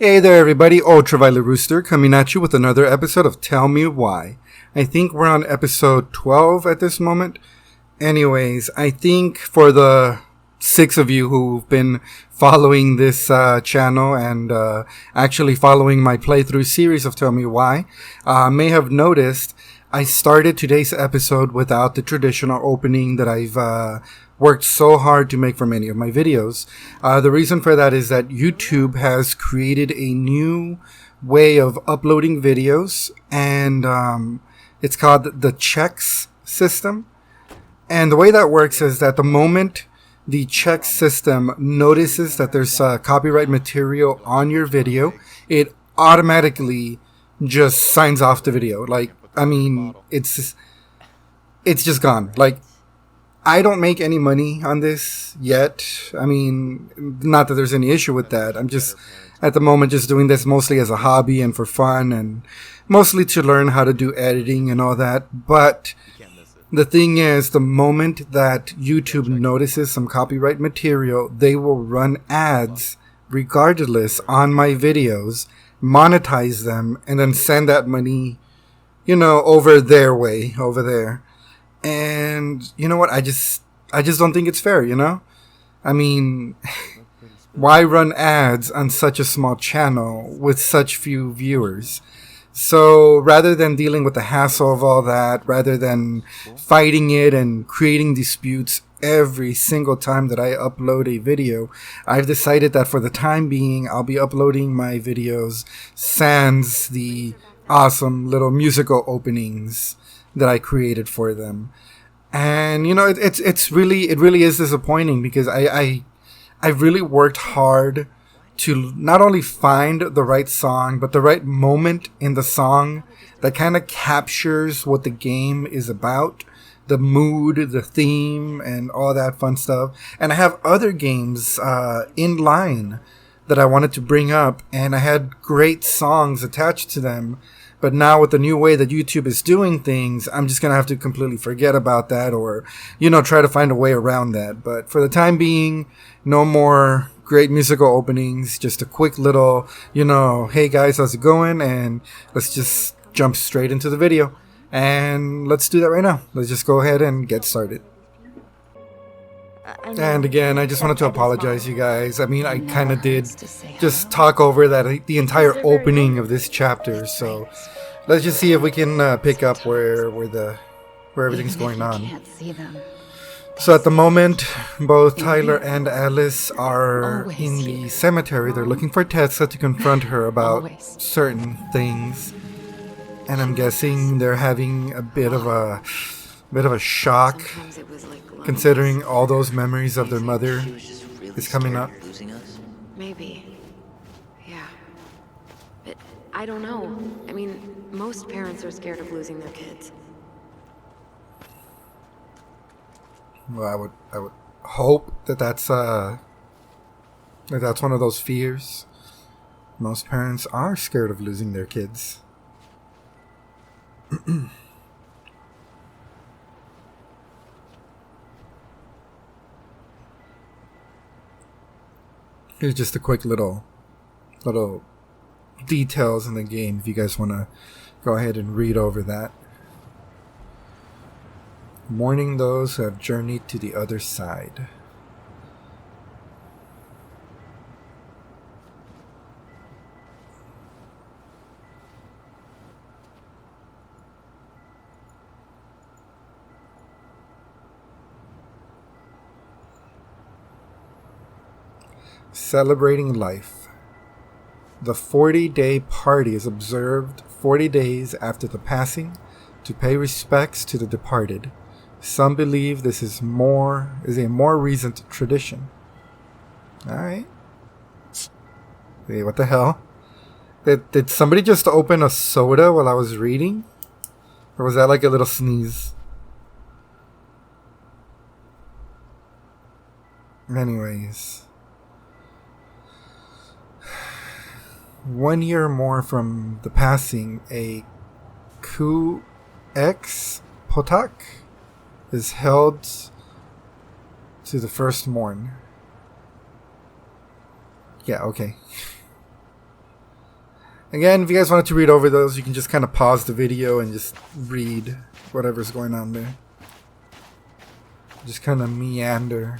Hey there, everybody. Ultraviolet Rooster coming at you with another episode of Tell Me Why. I think we're on episode 12 at this moment. Anyways, I think for the 6 of you who've been following this channel and actually following my playthrough series of Tell Me Why, may have noticed I started today's episode without the traditional opening that I've worked so hard to make for many of my videos. The reason for that is that YouTube has created a new way of uploading videos, and it's called the checks system. And the way that works is that the moment the check system notices that there's copyright material on your video, it automatically just signs off the video. Like, I mean, it's just gone. Like, I don't make any money on this yet. I mean, not that there's any issue with that. I'm just, at the moment, just doing this mostly as a hobby and for fun and mostly to learn how to do editing and all that. But the thing is, the moment that YouTube notices some copyright material, they will run ads regardless on my videos, monetize them, and then send that money, you know, over their way, over there. And you know what? I just don't think it's fair, you know? I mean, why run ads on such a small channel with such few viewers? So rather than dealing with the hassle of all that, rather than fighting it and creating disputes every single time that I upload a video, I've decided that for the time being, I'll be uploading my videos sans the awesome little musical openings that I created for them. And you know, it really is disappointing because I really worked hard to not only find the right song, but the right moment in the song that kind of captures what the game is about, the mood, the theme, and all that fun stuff. And I have other games in line that I wanted to bring up, and I had great songs attached to them. But now with the new way that YouTube is doing things, I'm just going to have to completely forget about that or, you know, try to find a way around that. But for the time being, no more great musical openings. Just a quick little, you know, hey guys, how's it going? And let's just jump straight into the video. And let's do that right now. Let's just go ahead and get started. And again, I just wanted to apologize, you guys. I mean, I kind of did just talk over that the entire opening of this chapter. So let's just see if we can pick up where everything's going on. So at the moment, both Tyler and Alice are in the cemetery. They're looking for Tessa to confront her about certain things. And I'm guessing they're having a bit of a shock, considering all those memories of their mother is coming up. Maybe. Yeah. But I don't know. I mean, most parents are scared of losing their kids. Well, I would hope that that's one of those fears. Most parents are scared of losing their kids. Here's just a quick little details in the game if you guys want to go ahead and read over that. Mourning those who have journeyed to the other side. Celebrating life. The 40-day party is observed 40 days after the passing to pay respects to the departed. Some believe this is a more recent tradition. Alright. Wait, what the hell? Did somebody just open a soda while I was reading? Or was that like a little sneeze? Anyways. 1 year more from the passing, a coup ex potak is held to the first morn. Yeah, okay. Again, if you guys wanted to read over those, you can just kind of pause the video and just read whatever's going on there. Just kind of meander.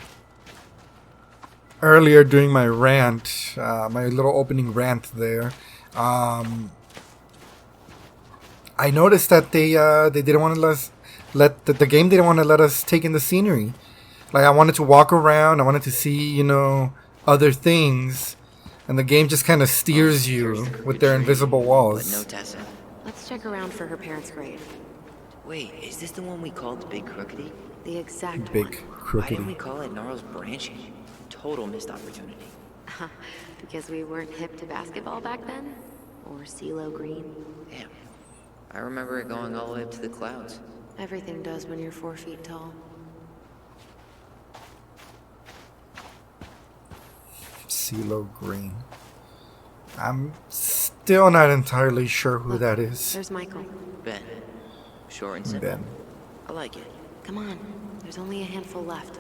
Earlier during my rant, my little opening rant there, I noticed that they didn't want to let the game didn't want to let us take in the scenery. Like, I wanted to walk around, I wanted to see, other things, and the game just kind of steers you with their invisible walls. But no Tessa. Let's check around for her parents' grave. Wait, is this the one we called Big Crookedy? The exact Big one. Why didn't we crookedy. call it Gnarls Branching? Total missed opportunity. Because we weren't hip to basketball back then? Or CeeLo Green? Damn. I remember it going all the way up to the clouds. Everything does when you're 4 feet tall. CeeLo Green. I'm still not entirely sure who that is. There's Michael. Ben. Short and simple. Ben. I like it. Come on. There's only a handful left.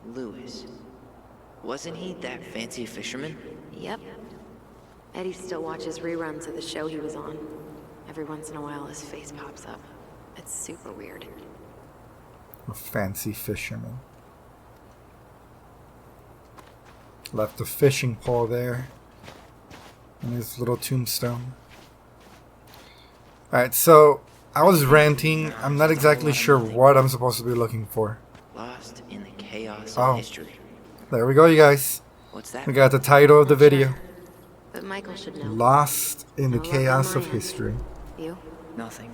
Lewis. Wasn't he that fancy fisherman? Yep. Eddie still watches reruns of the show he was on. Every once in a while his face pops up. It's super weird. A fancy fisherman. Left a fishing pole there. And his little tombstone. Alright, so I was ranting. I'm not exactly sure what I'm supposed to be looking for. Lost in the chaos Oh. of history. There we go, you guys. What's that? We got the title of the Not video. sure, but Michael should know. Lost in the No luck on chaos my of end. history. You? Nothing.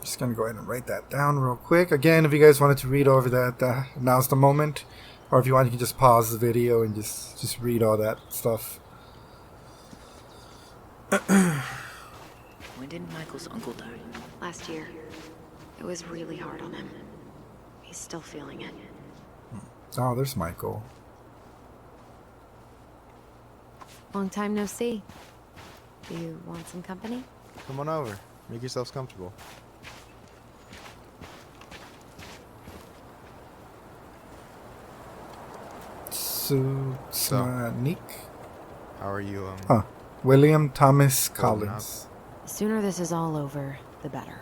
Just gonna go ahead and write that down real quick. Again, if you guys wanted to read over that, now's the moment. Or if you want, you can just pause the video and just read all that stuff. When did Michael's uncle die? Last year. It was really hard on him. He's still feeling it. Oh, there's Michael. Long time no see. Do you want some company? Come on over. Make yourselves comfortable. Sutsmanik? How are you, Huh. William Thomas Holding Collins. The sooner this is all over, the better.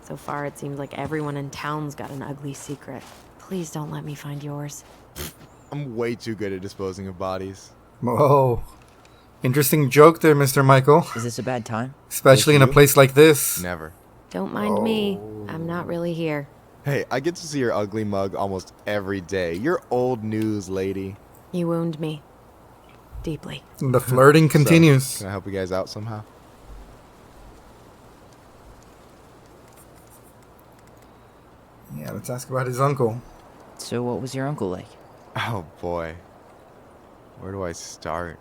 So far, it seems like everyone in town's got an ugly secret. Please don't let me find yours. I'm way too good at disposing of bodies. Oh. Interesting joke there, Mr. Michael. Is this a bad time? Especially in a you? place like this. Never. Don't mind me. I'm not really here. Hey, I get to see your ugly mug almost every day. You're old news, lady. You wound me. Deeply. The flirting So, continues. can I help you guys out somehow? Yeah, let's ask about his uncle. So what was your uncle like? Oh, boy. Where do I start?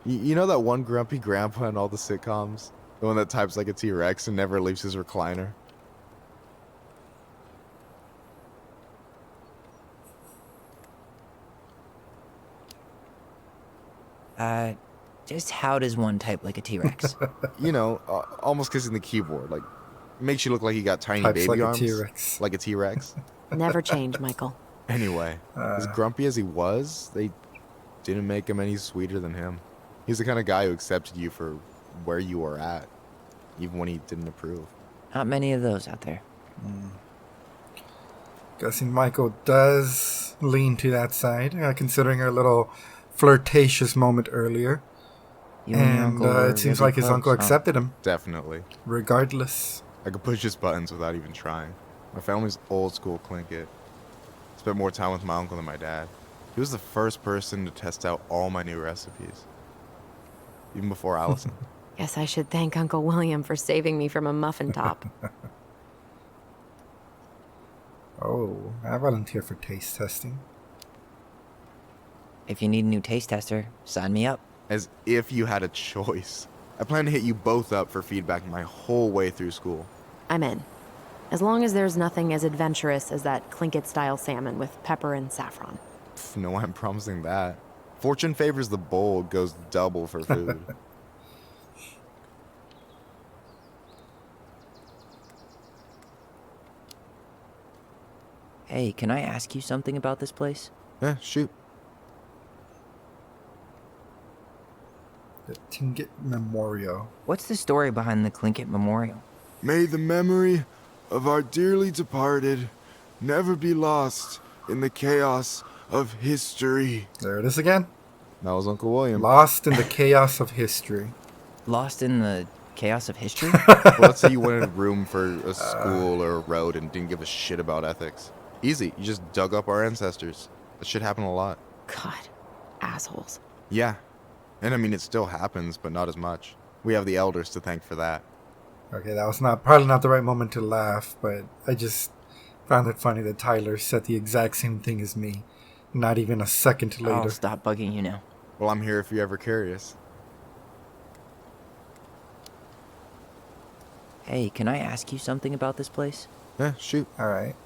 You know that one grumpy grandpa in all the sitcoms? The one that types like a T-Rex and never leaves his recliner? Just how does one type like a T-Rex? You know, almost kissing the keyboard. Like, makes you look like you got tiny Types baby like a arms. T-Rex. Like a T-Rex. Never change, Michael. Anyway, as grumpy as he was, they didn't make him any sweeter than him. He's the kind of guy who accepted you for where you were at, even when he didn't approve. Not many of those out there. Guessing Michael does lean to that side, considering our little flirtatious moment earlier. You and your And uncle were it seems really like his close, uncle huh? accepted him, Definitely. regardless. I could push his buttons without even trying. My family's old school Clinkit. Spent more time with my uncle than my dad. He was the first person to test out all my new recipes. Even before Allison. Guess I should thank Uncle William for saving me from a muffin top. Oh, I volunteer for taste testing. If you need a new taste tester, sign me up. As if you had a choice. I plan to hit you both up for feedback my whole way through school. I'm in. As long as there's nothing as adventurous as that Clinkit-style salmon with pepper and saffron. Pff, no, I'm promising that. Fortune favors the bold, goes double for food. Hey, can I ask you something about this place? Yeah, shoot. The Tingett Memorial. What's the story behind the Tlingit Memorial? May the memory of our dearly departed never be lost in the chaos of history. There it is again. That was Uncle William. Lost in the chaos of history. Lost in the chaos of history? Well, let's say you wanted room for a school or a road and didn't give a shit about ethics. Easy. You just dug up our ancestors. That shit happened a lot. God, assholes. Yeah. And I mean, it still happens, but not as much. We have the elders to thank for that. Okay, that was probably not the right moment to laugh, but I just found it funny that Tyler said the exact same thing as me. Not even a second later. I'll stop bugging you now. Well, I'm here if you're ever curious. Hey, can I ask you something about this place? Yeah, shoot. Alright.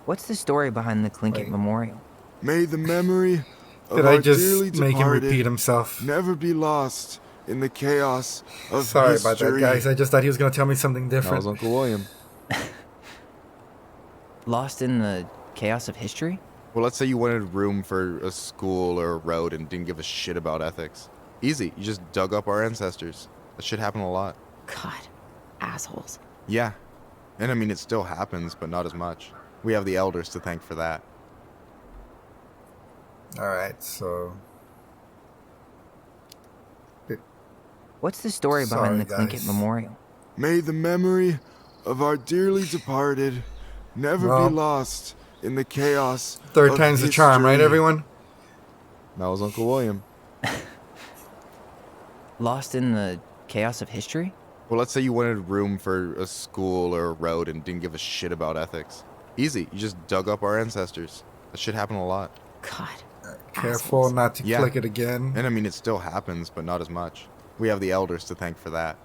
What's the story behind the Tlingit Wait. Memorial? May the memory of Did our I just dearly make him departed repeat himself? never be lost in the chaos of Sorry history. about that, guys. I just thought he was going to tell me something That different. was Uncle William. Lost in the chaos of history? Well, let's say you wanted room for a school or a road and didn't give a shit about ethics. Easy. You just dug up our ancestors. That shit happened a lot. God, assholes. Yeah. And I mean, it still happens, but not as much. We have the elders to thank for that. Alright, so... What's the story behind the Sorry, Tlingit guys. Memorial? May the memory of our dearly departed never Well, be lost in the chaos Third of time's the charm, right, history. everyone? That was Uncle William. Lost in the chaos of history? Well, let's say you wanted room for a school or a road and didn't give a shit about ethics. Easy. You just dug up our ancestors. That shit happened a lot. God, Careful assholes. not to Yeah. click it again. And I mean, it still happens, but not as much. We have the elders to thank for that.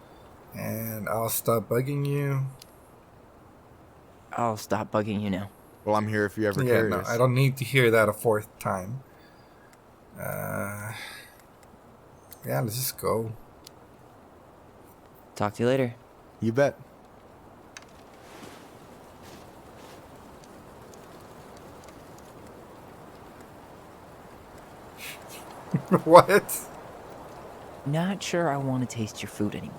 And I'll stop bugging you. I'll stop bugging you now. Well, I'm here if you're ever Yeah, no, curious. I don't need to hear that a fourth time. Yeah, let's just go. Talk to you later. You bet. What? Not sure I want to taste your food anymore.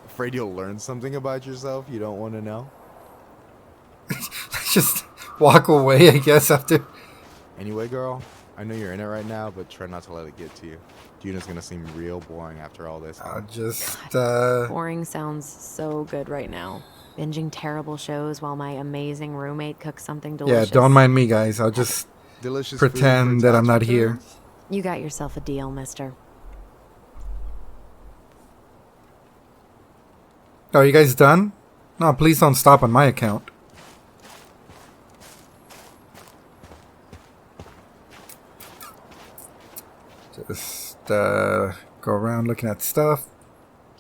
Afraid you'll learn something about yourself you don't want to know? Just walk away, I guess, after... Anyway, girl, I know you're in it right now, but try not to let it get to you. Duna's gonna seem real boring after all this. I'll just, Boring sounds so good right now. Binging terrible shows while my amazing roommate cooks something Yeah, delicious. don't mind me, guys. I'll just Delicious food pretend for that I'm tax not here. returns? You got yourself a deal, mister. Are you guys done? No, please don't stop on my account. Just go around looking at stuff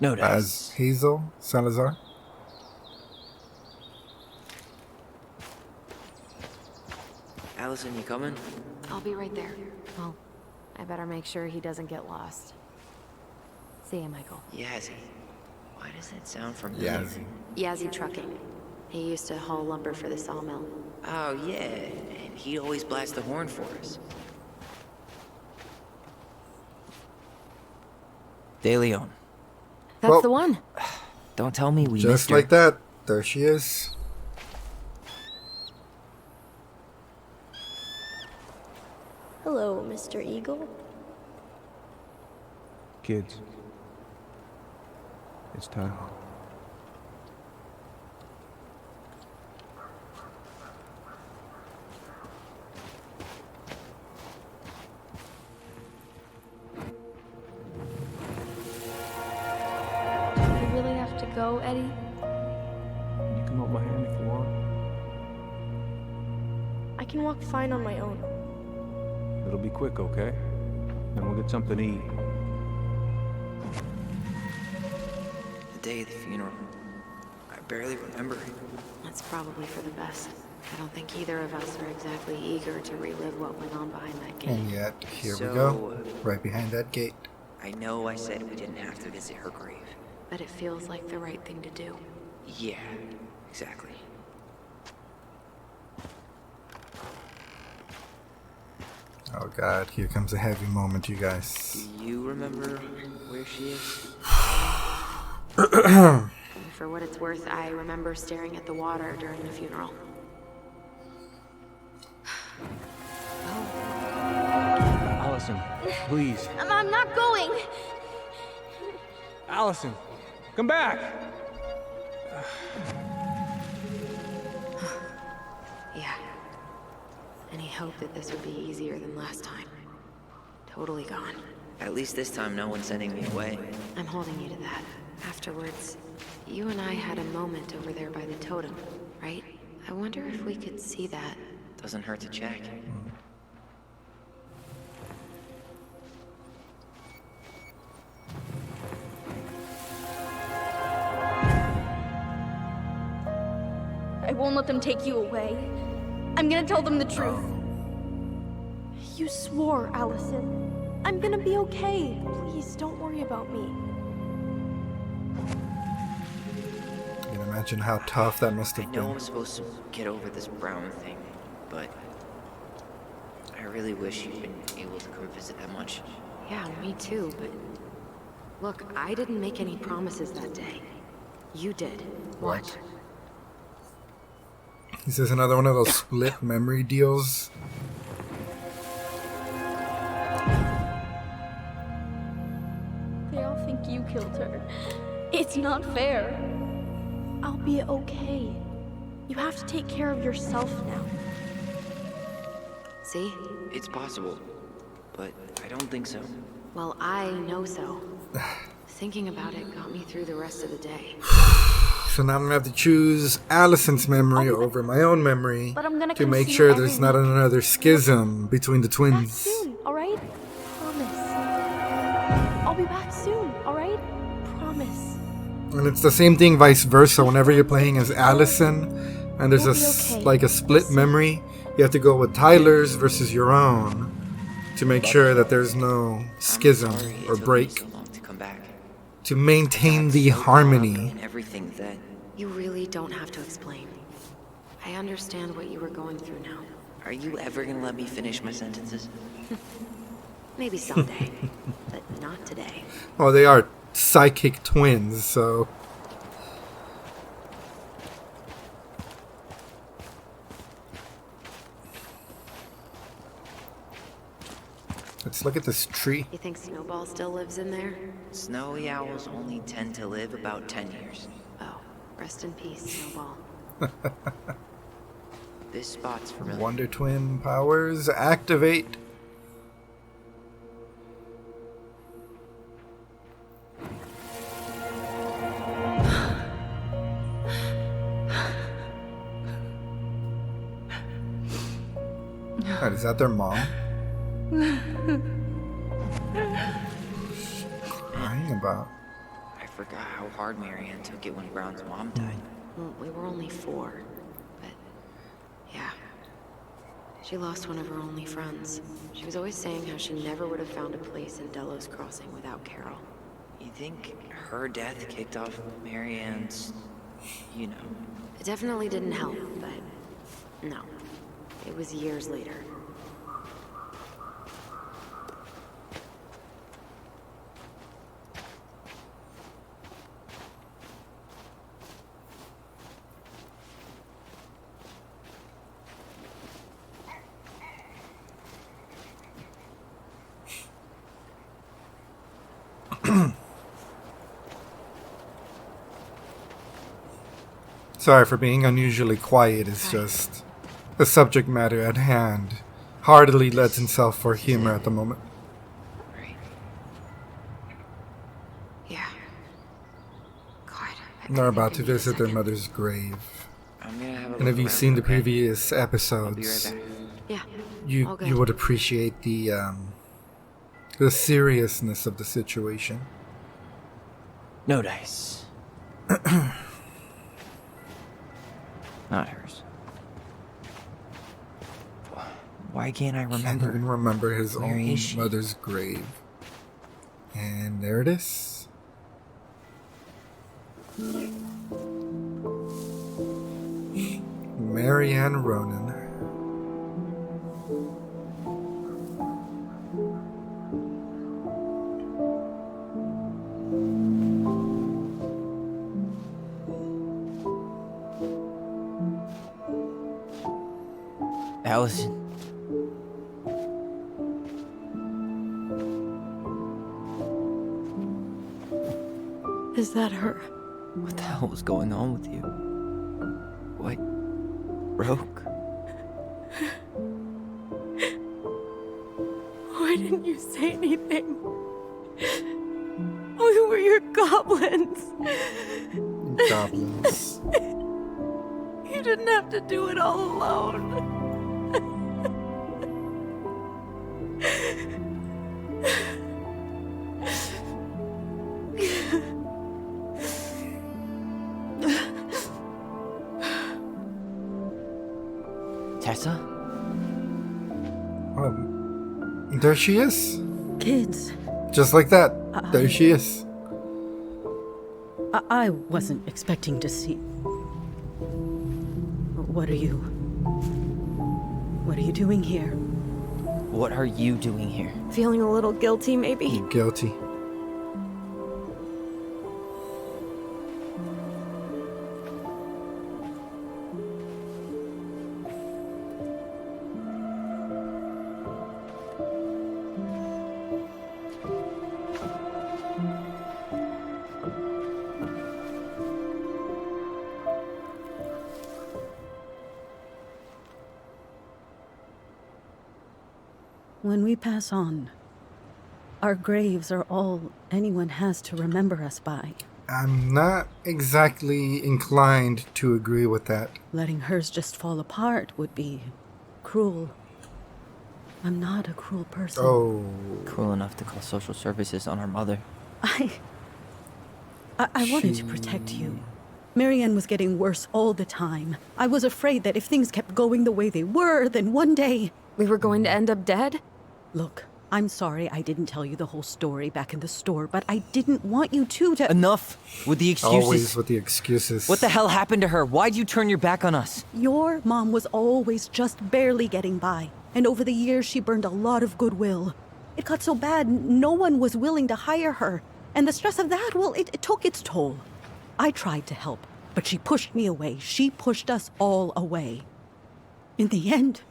No as dice. Hazel Salazar. Allison, you coming? I'll be right there. Well, I better make sure he doesn't get lost. See ya, Michael. Yazzie. Why does that sound familiar? Yazzie Trucking. He used to haul lumber for the sawmill. Oh, yeah. And he'd always blast the horn for us. De Leon. That's Well- the one. Don't tell me we Just missed her. like that. There she is. Hello, Mr. Eagle. Kids, it's time. You really have to go, Eddie? You can hold my hand if you want. I can walk fine on my own. It'll be quick, okay? Then we'll get something to eat. The day of the funeral. I barely remember it. That's probably for the best. I don't think either of us are exactly eager to relive what went on behind that gate. And yet, here we So, go. Right behind that gate. I know I said we didn't have to visit her grave. But it feels like the right thing to do. Yeah, exactly. Oh god, here comes a heavy moment, you guys. Do you remember where she is? For what it's worth, I remember staring at the water during the funeral. Allison, please. I'm not going. Allison, come back! Yeah. Any hope that this would be easier than last time? Totally gone. At least this time no one's sending me away. I'm holding you to that. Afterwards, you and I had a moment over there by the totem, right? I wonder if we could see that. Doesn't hurt to check. I won't let them take you away. I'm gonna tell them the truth. You swore, Allison. I'm gonna be okay. Please, don't worry about me. You can imagine how tough that must I have know been. I'm supposed to get over this Brown thing, but I really wish you'd been able to come visit that much. Yeah, me too, but... Look, I didn't make any promises that day. You did. What? This is another one of those split memory deals. They all think you killed her. It's not fair. I'll be okay. You have to take care of yourself now. See? It's possible, but I don't think so. Well, I know so. Thinking about it got me through the rest of the day. So now I'm gonna have to choose Allison's memory over my own memory But I'm gonna to come make see sure you there's every not week. another schism between the Back twins. soon, alright? Promise. I'll be back soon, alright? Promise. And it's the same thing vice versa. Whenever you're playing as Allison and there's You'll be okay. like a split memory, you have to go with Tyler's versus your own to make sure that there's no schism I'm sorry it or took me break, so long to come back. to maintain the So caught up harmony. in everything that You really don't have to explain. I understand what you were going through now. Are you ever gonna let me finish my sentences? Maybe someday, but not today. Oh, they are psychic twins, so... Let's look at this tree. You think Snowball still lives in there? Snowy owls only tend to live about 10 years. Oh, rest in peace, Snowball. This spot's familiar. Wonder Twin powers activate. God, is that their mom? Crying about. I forgot how hard Marianne took it when Brown's mom died. Well, we were only 4, but yeah. She lost one of her only friends. She was always saying how she never would have found a place in Delos Crossing without Carol. You think her death kicked off Marianne's, you know? It definitely didn't help, but no. It was years later. Sorry for being unusually quiet. It's just the subject matter at hand hardly lends itself for humor at the moment. Right. Yeah. God. They're about to visit their mother's grave. I'm gonna have a And look if you've around, seen the okay? previous I'll be episodes, right back. Yeah. you all good. would appreciate the seriousness of the situation. No dice. Not hers. Why can't I Can't even remember his Where own is she? mother's grave. And there it is. Marianne Ronan. Allison. Is that her? What the hell was going on with you? What broke? Why didn't you say anything? We were your goblins. Goblins. You didn't have to do it all alone. Tessa? There she is. Kids, Just like that. There she is. I wasn't expecting to see... What are you doing here? What are you doing here? Feeling a little guilty, maybe? Guilty. When we pass on, our graves are all anyone has to remember us by. I'm not exactly inclined to agree with that. Letting hers just fall apart would be cruel. I'm not a cruel person. Oh. Cruel enough to call social services on our mother. I wanted to protect you. Marianne was getting worse all the time. I was afraid that if things kept going the way they were, then one day... We were going to end up dead? Look, I'm sorry I didn't tell you the whole story back in the store, but I didn't want you to... Enough with the excuses. Always with the excuses. What the hell happened to her? Why'd you turn your back on us? Your mom was always just barely getting by, and over the years she burned a lot of goodwill. It got so bad, no one was willing to hire her, and the stress of that, well, it took its toll. I tried to help, but she pushed me away. She pushed us all away. In the end,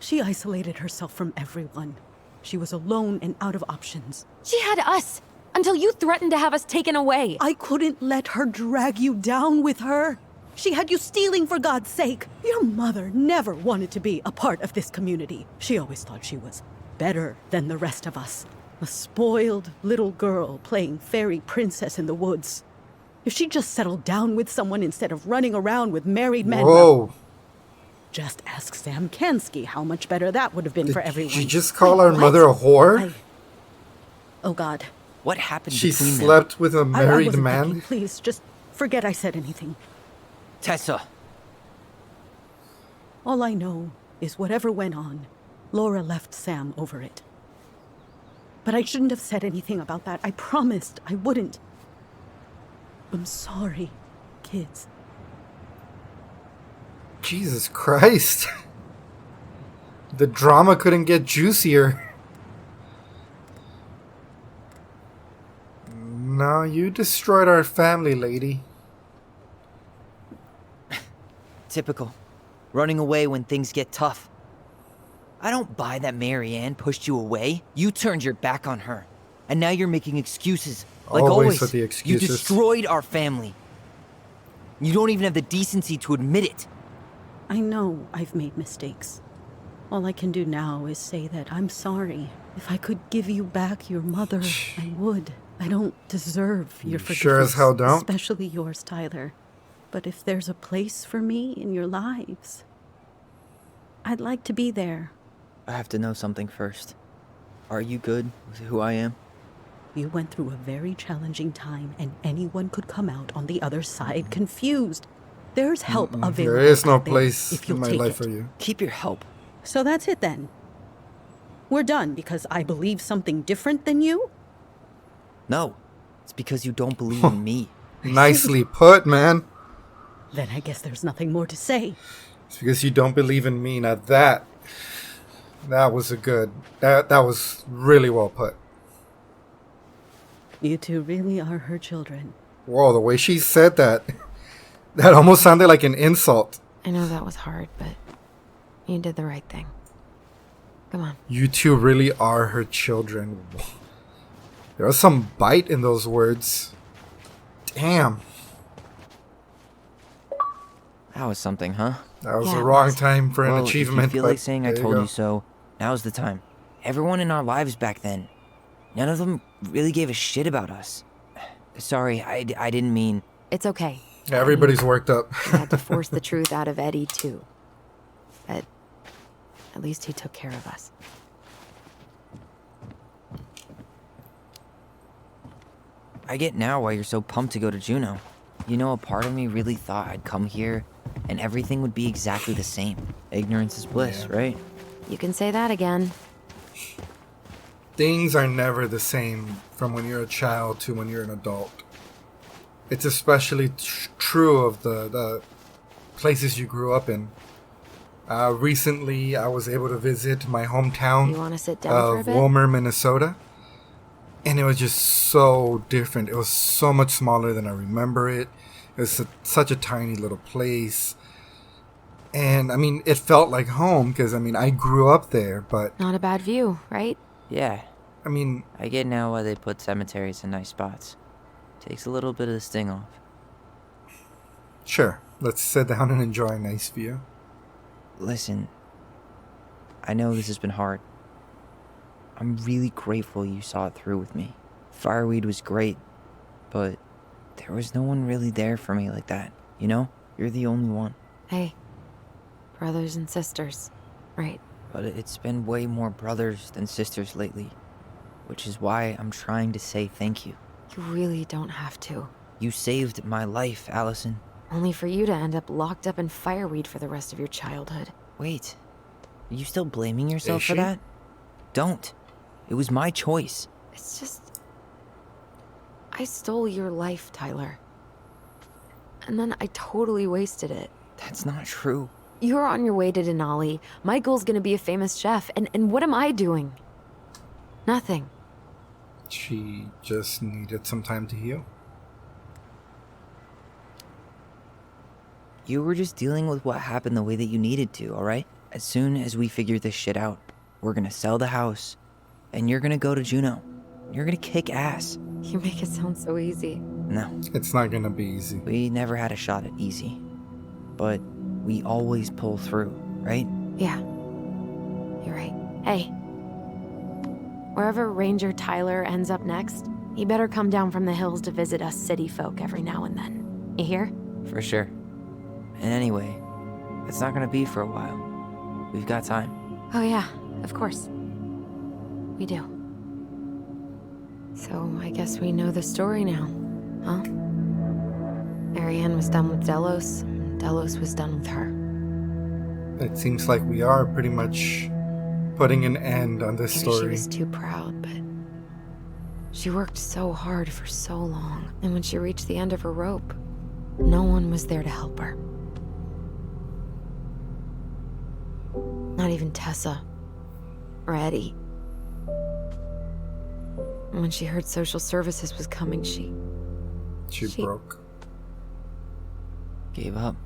she isolated herself from everyone. She was alone and out of options. She had us, until you threatened to have us taken away. I couldn't let her drag you down with her. She had you stealing for God's sake. Your mother never wanted to be a part of this community. She always thought she was better than the rest of us. A spoiled little girl playing fairy princess in the woods. If she just settled down with someone instead of running around with married men... Whoa. Just ask Sam Kansky how much better that would have been for everyone. Did you just call our mother a whore? Oh, God. What happened She between them? slept with a I married wasn't man? thinking. Please, just forget I said anything. Tessa. All I know is whatever went on, Laura left Sam over it. But I shouldn't have said anything about that. I promised I wouldn't. I'm sorry, kids. Jesus Christ. The drama couldn't get juicier. No, you destroyed our family, lady. Typical. Running away when things get tough. I don't buy that Marianne pushed you away. You turned your back on her. And now you're making excuses. Like always. With the excuses. You destroyed our family. You don't even have the decency to admit it. I know I've made mistakes. All I can do now is say that I'm sorry. If I could give you back your mother, I would. I don't deserve your forgiveness. Sure as hell don't. Especially yours, Tyler. But if there's a place for me in your lives, I'd like to be there. I have to know something first. Are you good with who I am? You went through a very challenging time, and anyone could come out on the other side confused. There's help available. There is no out there place if in you'll my take life it. for you. Keep your help. So that's it then. We're done because I believe something different than you? No. It's because you don't believe in me. Nicely put, man. Then I guess there's nothing more to say. It's because you don't believe in me. Now that was a good... That was really well put. You two really are her children. Whoa, the way she said that. That almost sounded like an insult. I know that was hard, but You did the right thing. Come on. You two really are her children. There was some bite in those words. Damn. That was something, huh? That was Yeah, the it wrong was. time for an Well, achievement. if you feel but like saying I there told go. you so, now's the time. Everyone in our lives back then, none of them really gave a shit about us. Sorry, I didn't mean... It's okay. Everybody's worked up. I had to force the truth out of Eddie, too. But at least he took care of us. I get now why you're so pumped to go to Juneau. You know, a part of me really thought I'd come here and everything would be exactly the same. Ignorance is bliss, right? You can say that again. Things are never the same from when you're a child to when you're an adult. It's especially true of the places you grew up in. Recently, I was able to visit my hometown You want to sit down for a of bit? Wilmer, Minnesota. And it was just so different. It was so much smaller than I remember it. It was such a tiny little place. And, I mean, it felt like home because, I mean, I grew up there. But, Not a bad view, right? Yeah, I mean, I get now why they put cemeteries in nice spots. Takes a little bit of the sting off. sure. Let's sit down and enjoy a nice view. Listen, I know this has been hard. I'm really grateful you saw it through with me. Fireweed was great, but there was no one really there for me like that, you know? You're the only one. Hey, brothers and sisters, right? But it's been way more brothers than sisters lately, which is why I'm trying to say thank you. You really don't have to. You saved my life, Allison. Only for you to end up locked up in fireweed for the rest of your childhood. Wait, are you still blaming yourself Is for she? that? Don't. It was my choice. It's just... I stole your life, Tyler. And then I totally wasted it. That's not true. You're on your way to Denali. Michael's gonna be a famous chef. And what am I doing? Nothing. She just needed some time to heal. You were just dealing with what happened the way that you needed to, alright? As soon as we figure this shit out, we're gonna sell the house, and you're gonna go to Juneau. You're gonna kick ass. You make it sound so easy. No, It's not gonna be easy. we never had a shot at easy. But we always pull through, right? Yeah. You're right. Hey. Wherever Ranger Tyler ends up next, he better come down from the hills to visit us city folk every now and then. You hear? For sure. And anyway, it's not gonna be for a while. We've got time. Oh yeah, of course. We do. So I guess we know the story now, huh? Marianne was done with Delos, and Delos was done with her. It seems like we are pretty much putting an end on this Maybe she story. was too proud, but she worked so hard for so long. And when she reached the end of her rope, no one was there to help her. Not even Tessa or Eddie. And when she heard social services was coming, she Broke. Gave up.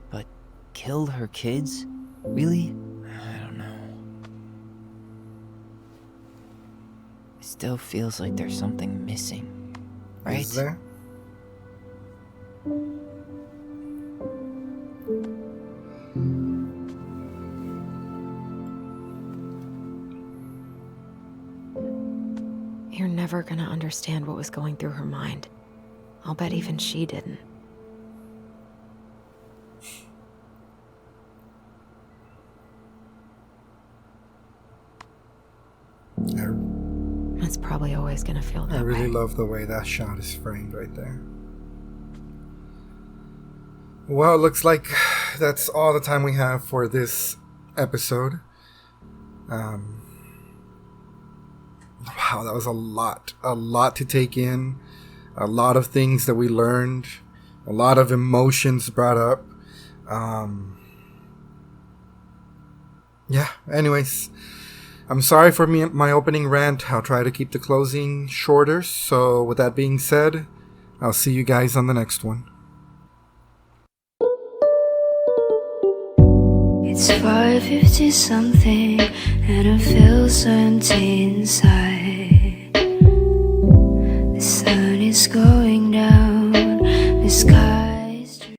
But killed her kids? Really? I don't know. It still feels like there's something missing. Right? Is there? You're never gonna understand what was going through her mind. I'll bet even she didn't. It's probably always gonna feel that I really way. love the way that shot is framed right there. Well, it looks like that's all the time we have for this episode. Wow, that was a lot to take in, a lot of things that we learned, a lot of emotions brought up. Yeah, anyways, I'm sorry for my opening rant. I'll try to keep the closing shorter. So with that being said, I'll see you guys on the next one. It's 5:50 something, and it feels empty inside.